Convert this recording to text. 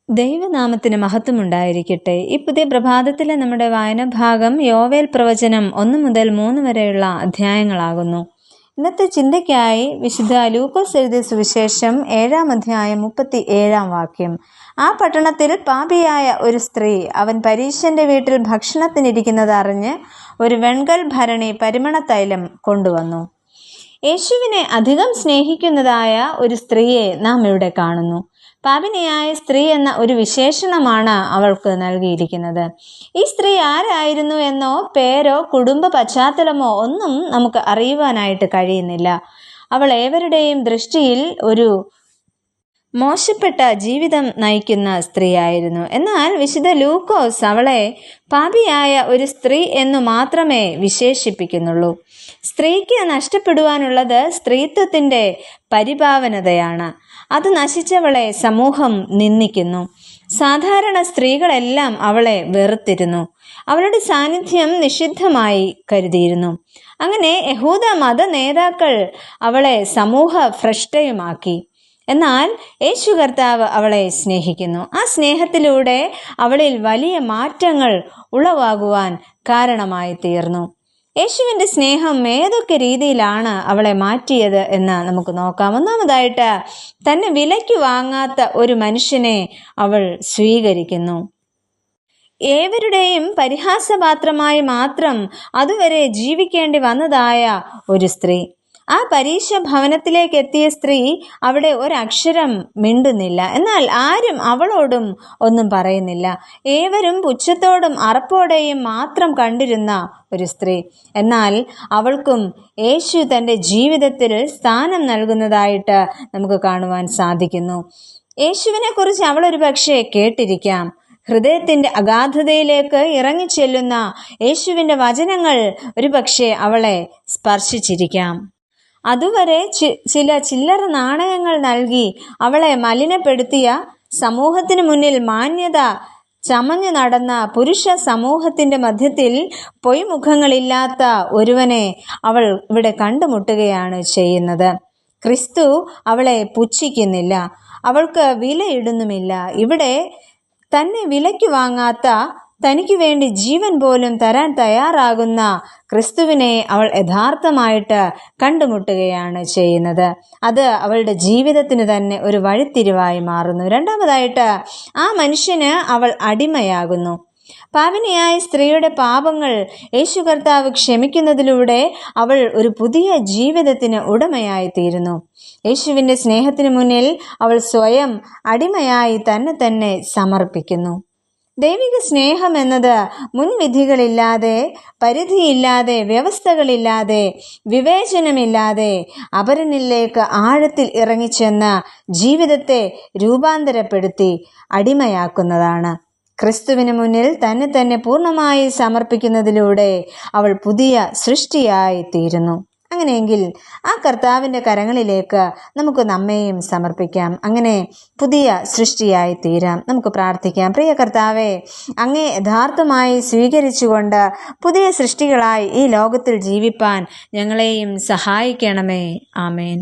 ദൈവനാമത്തിന് മഹത്വമുണ്ടായിരിക്കട്ടെ. ഈ പുതിയ പ്രഭാതത്തിലെ നമ്മുടെ വായന ഭാഗം യോവേൽ പ്രവചനം 1 മുതൽ 3 വരെയുള്ള അധ്യായങ്ങളാകുന്നു. ഇന്നത്തെ ചിന്തയ്ക്കായി വിശുദ്ധ ലൂക്കോസ് എഴുതിയ സുവിശേഷം 7-ാം അധ്യായം 37-ാം വാക്യം. ആ പട്ടണത്തിൽ പാപിയായ ഒരു സ്ത്രീ അവൻ പരീശന്റെ വീട്ടിൽ ഭക്ഷണത്തിനിരിക്കുന്നത് അറിഞ്ഞ് ഒരു വെൺകൽ ഭരണി പരിമളതൈലം കൊണ്ടുവന്നു. യേശുവിനെ അധികം സ്നേഹിക്കുന്നതായ ഒരു സ്ത്രീയെ നാം ഇവിടെ കാണുന്നു. പാപിനിയായ സ്ത്രീ എന്ന ഒരു വിശേഷണമാണ് അവൾക്ക് നൽകിയിരിക്കുന്നത്. ഈ സ്ത്രീ ആരായിരുന്നു എന്നോ പേരോ കുടുംബ പശ്ചാത്തലമോ ഒന്നും നമുക്ക് അറിയുവാനായിട്ട് കഴിയുന്നില്ല. അവൾ ഏവരുടെയും ദൃഷ്ടിയിൽ ഒരു മോശപ്പെട്ട ജീവിതം നയിക്കുന്ന സ്ത്രീയായിരുന്നു. എന്നാൽ വിശുദ്ധ ലൂക്കോസ് അവളെ പാപിയായ ഒരു സ്ത്രീ എന്നു മാത്രമേ വിശേഷിപ്പിക്കുന്നുള്ളൂ. സ്ത്രീക്ക് നഷ്ടപ്പെടുവാനുള്ളത് സ്ത്രീത്വത്തിൻ്റെ പരിപാവനതയാണ്. അത് നശിച്ചവളെ സമൂഹം നിന്ദിക്കുന്നു. സാധാരണ സ്ത്രീകളെല്ലാം അവളെ വെറുത്തിരുന്നു. അവളുടെ സാന്നിധ്യം നിഷിദ്ധമായി കരുതിയിരുന്നു. അങ്ങനെ യഹൂദ മത നേതാക്കൾ അവളെ സമൂഹ ഭ്രഷ്ടയുമാക്കി. എന്നാൽ യേശു കർത്താവ് അവളെ സ്നേഹിക്കുന്നു. ആ സ്നേഹത്തിലൂടെ അവളിൽ വലിയ മാറ്റങ്ങൾ ഉളവാകുവാൻ കാരണമായി തീർന്നു. യേശുവിൻ്റെ സ്നേഹം ഏതൊക്കെ രീതിയിലാണ് അവളെ മാറ്റിയത് എന്ന് നമുക്ക് നോക്കാം. ഒന്നാമതായിട്ട്, തന്നെ വിലയ്ക്ക് വാങ്ങാത്ത ഒരു മനുഷ്യനെ അവൾ സ്വീകരിക്കുന്നു. ഏവരുടെയും പരിഹാസപാത്രമായി മാത്രം അതുവരെ ജീവിക്കേണ്ടി വന്നതായ ഒരു സ്ത്രീ. ആ പരീശ ഭവനത്തിലേക്ക് എത്തിയ സ്ത്രീ അവിടെ ഒരക്ഷരം മിണ്ടുന്നില്ല. എന്നാൽ ആരും അവളോടും ഒന്നും പറയുന്നില്ല. ഏവരും പുച്ഛത്തോടും അറപ്പോടെയും മാത്രം കണ്ടിരുന്ന ഒരു സ്ത്രീ. എന്നാൽ അവൾക്കും യേശു തൻ്റെ ജീവിതത്തിൽ സ്ഥാനം നൽകുന്നതായിട്ട് നമുക്ക് കാണുവാൻ സാധിക്കുന്നു. യേശുവിനെ കുറിച്ച് അവൾ ഒരു പക്ഷേ കേട്ടിരിക്കാം. ഹൃദയത്തിൻ്റെ അഗാധതയിലേക്ക് ഇറങ്ങിച്ചെല്ലുന്ന യേശുവിൻ്റെ വചനങ്ങൾ ഒരു പക്ഷേ അവളെ സ്പർശിച്ചിരിക്കാം. അതുവരെ ചില ചില്ലറ നാണയങ്ങൾ നൽകി അവളെ മലിനപ്പെടുത്തിയ, സമൂഹത്തിന് മുന്നിൽ മാന്യത ചമഞ്ഞു നടന്ന പുരുഷ സമൂഹത്തിൻ്റെ മധ്യത്തിൽ പൊയ്മുഖങ്ങളില്ലാത്ത ഒരുവനെ അവൾ ഇവിടെ കണ്ടുമുട്ടുകയാണ് ചെയ്യുന്നത്. ക്രിസ്തു അവളെ പുച്ഛിക്കുന്നില്ല, അവൾക്ക് വിലയിടുന്നുമില്ല. ഇവിടെ തന്നെ വിലയ്ക്ക് വാങ്ങാത്ത, തനിക്ക് വേണ്ടി ജീവൻ പോലും തരാൻ തയ്യാറാകുന്ന ക്രിസ്തുവിനെ അവൾ യഥാർത്ഥമായിട്ട് കണ്ടുമുട്ടുകയാണ് ചെയ്യുന്നത്. അത് അവളുടെ ജീവിതത്തിന് തന്നെ ഒരു വഴിത്തിരിവായി മാറുന്നു. രണ്ടാമതായിട്ട്, ആ മനുഷ്യന് അവൾ അടിമയാകുന്നു. പാപിനിയായ സ്ത്രീയുടെ പാപങ്ങൾ യേശു കർത്താവ് ക്ഷമിക്കുന്നതിലൂടെ അവൾ ഒരു പുതിയ ജീവിതത്തിന് ഉടമയായി തീരുന്നു. യേശുവിൻ്റെ സ്നേഹത്തിന് മുന്നിൽ അവൾ സ്വയം അടിമയായി തന്നെ സമർപ്പിക്കുന്നു. ദൈവിക സ്നേഹം എന്നത് മുൻവിധികളില്ലാതെ, പരിധിയില്ലാതെ, വ്യവസ്ഥകളില്ലാതെ, വിവേചനമില്ലാതെ അപരനിലേക്ക് ആഴത്തിൽ ഇറങ്ങിച്ചെന്ന് ജീവിതത്തെ രൂപാന്തരപ്പെടുത്തി അടിമയാക്കുന്നതാണ്. ക്രിസ്തുവിന് മുന്നിൽ തന്നെ പൂർണ്ണമായി സമർപ്പിക്കുന്നതിലൂടെ അവൾ പുതിയ സൃഷ്ടിയായി തീരുന്നു. അങ്ങനെയെങ്കിൽ ആ കർത്താവിൻ്റെ കരങ്ങളിലേക്ക് നമുക്ക് നമ്മെയും സമർപ്പിക്കാം. അങ്ങനെ പുതിയ സൃഷ്ടിയായി തീരാം. നമുക്ക് പ്രാർത്ഥിക്കാം. പ്രിയ കർത്താവേ, അങ്ങേ യഥാർത്ഥമായി സ്വീകരിച്ചുകൊണ്ട് പുതിയ സൃഷ്ടികളായി ഈ ലോകത്തിൽ ജീവിപ്പാൻ ഞങ്ങളെയും സഹായിക്കണമേ. ആമേൻ.